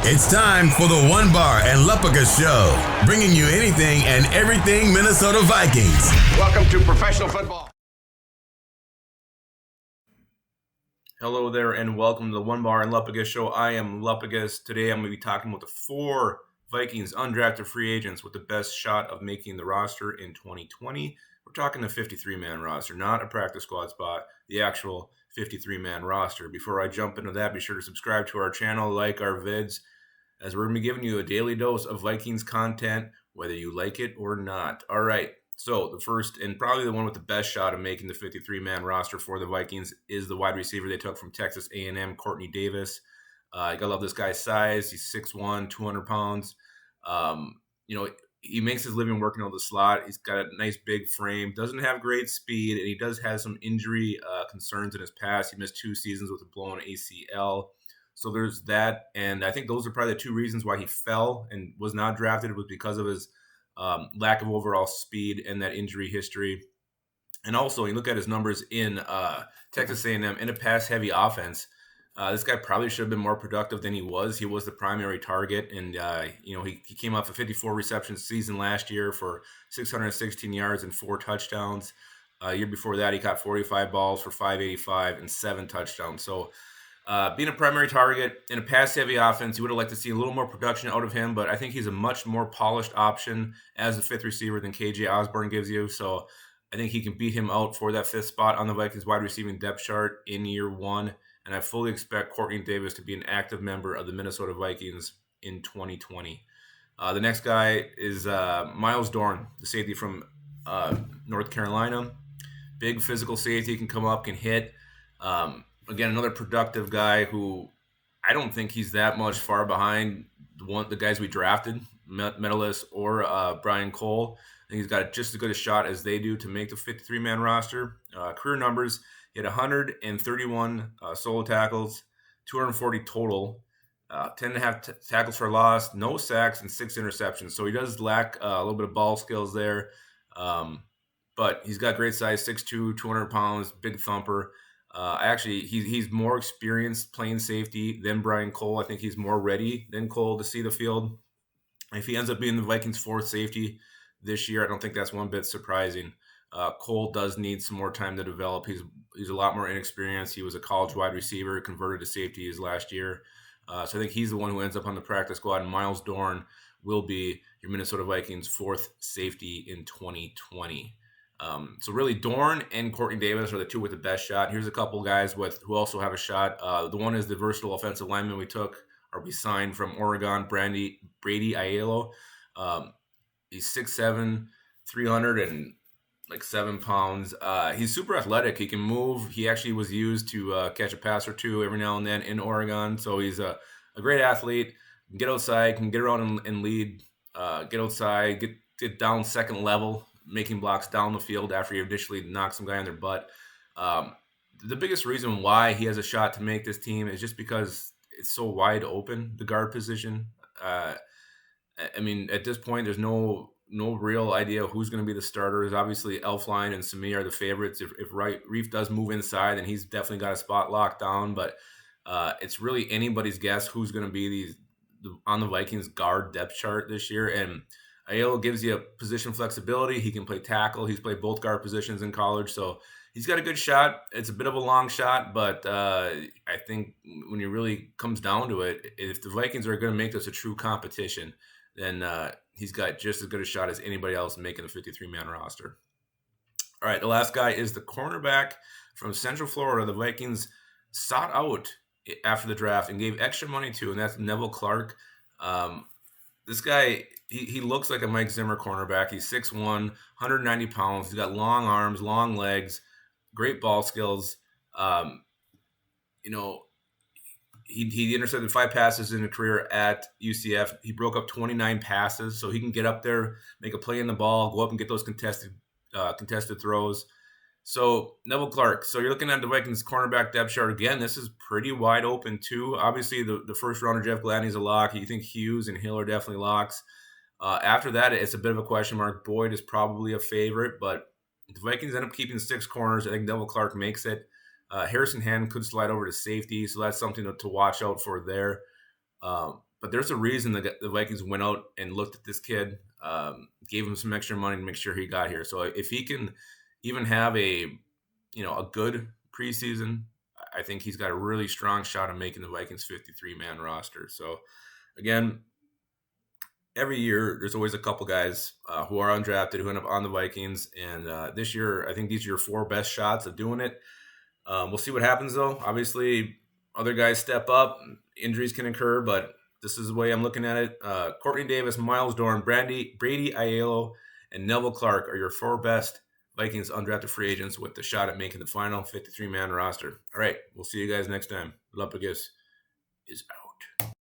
It's time for the One Bar and Lupica Show, bringing you anything and everything Minnesota Vikings. Welcome to professional football. Hello there, and welcome to the One Bar and Lupica Show. I am Lupigas. Today I'm going to be talking about the 4 Vikings undrafted free agents with the best shot of making the roster in 2020. We're talking the 53-man roster, not a practice squad spot, the actual 53-man roster. Before I jump into that, be sure to subscribe to our channel, like our vids, as we're going to be giving you a daily dose of Vikings content, whether you like it or not. All right, so the first and probably the one with the best shot of making the 53-man roster for the Vikings is the wide receiver they took from Texas A&M, Courtney Davis. You got to love this guy's size. He's 6'1", 200 pounds. He makes his living working on the slot. He's got a nice big frame, doesn't have great speed, and he does have some injury concerns in his past. He missed 2 seasons with a blown ACL. So there's that, and I think those are probably the 2 reasons why he fell and was not drafted, was because of his lack of overall speed and that injury history. And also, you look at his numbers in Texas A&M in a pass-heavy offense. This guy probably should have been more productive than he was. He was the primary target, and he came off a 54 reception season last year for 616 yards and 4 touchdowns. Year before that, he caught 45 balls for 585 and 7 touchdowns. So being a primary target in a pass-heavy offense, you would have liked to see a little more production out of him, but I think he's a much more polished option as the 5th receiver than KJ Osborne gives you. So I think he can beat him out for that 5th spot on the Vikings wide receiving depth chart in year 1. And I fully expect Courtney Davis to be an active member of the Minnesota Vikings in 2020. The next guy is Miles Dorn, the safety from North Carolina. Big physical safety, can come up, can hit. Again, another productive guy who I don't think he's that much far behind the guys we drafted, Medalist or Brian Cole. I think he's got just as good a shot as they do to make the 53-man roster. Career numbers, he had 131 solo tackles, 240 total, 10.5 tackles for loss, no sacks, and 6 interceptions. So he does lack a little bit of ball skills there. But he's got great size, 6'2", 200 pounds, big thumper. He's more experienced playing safety than Brian Cole. I think he's more ready than Cole to see the field. If he ends up being the Vikings' 4th safety this year, I don't think that's one bit surprising. Cole does need some more time to develop. He's a lot more inexperienced. He was a college wide receiver, converted to safety his last year. So I think he's the one who ends up on the practice squad, and Miles Dorn will be your Minnesota Vikings' 4th safety in 2020. So really, Dorn and Courtney Davis are the 2 with the best shot. Here's a couple guys who also have a shot. The one is the versatile offensive lineman we signed from Oregon, Brady Aiello. He's 6'7", 307 pounds. He's super athletic. He can move. He actually was used to catch a pass or 2 every now and then in Oregon. So he's a great athlete. Can get outside, can get around and lead. Get outside, get down second level, making blocks down the field after he initially knocks some guy on their butt. The biggest reason why he has a shot to make this team is just because it's so wide open, the guard position. At this point, there's no real idea who's going to be the starters. Obviously, Elflein and Sami are the favorites. If Reif does move inside, then he's definitely got a spot locked down. But it's really anybody's guess who's going to be on the Vikings guard depth chart this year. And Aiello gives you a position flexibility. He can play tackle. He's played both guard positions in college, so he's got a good shot. It's a bit of a long shot, but I think when it really comes down to it, if the Vikings are going to make this a true competition, then he's got just as good a shot as anybody else making the 53-man roster. All right, the last guy is the cornerback from Central Florida. The Vikings sought out after the draft and gave extra money to, and that's Neville Clark. This guy, he looks like a Mike Zimmer cornerback. He's 6'1", 190 pounds. He's got long arms, long legs, great ball skills. He intercepted 5 passes in a career at UCF. He broke up 29 passes, so he can get up there, make a play in the ball, go up and get those contested throws. So Neville Clark. So you're looking at the Vikings cornerback depth chart again. This is pretty wide open too. Obviously, the first rounder Jeff Gladney's a lock. You think Hughes and Hill are definitely locks. After that, it's a bit of a question mark. Boyd is probably a favorite, but if the Vikings end up keeping 6 corners, I think Neville Clark makes it. Harrison Hand could slide over to safety, so that's something to watch out for there. But there's a reason the Vikings went out and looked at this kid, gave him some extra money to make sure he got here. So if he can even have a good preseason, I think he's got a really strong shot of making the Vikings 53-man roster. So again, every year there's always a couple guys who are undrafted who end up on the Vikings. And this year, I think these are your 4 best shots of doing it. We'll see what happens, though. Obviously, other guys step up. Injuries can occur, but this is the way I'm looking at it. Courtney Davis, Miles Dorn, Brady Aiello, and Neville Clarke are your 4 best Vikings undrafted free agents with the shot at making the final 53-man roster. All right, we'll see you guys next time. Lupagus is out.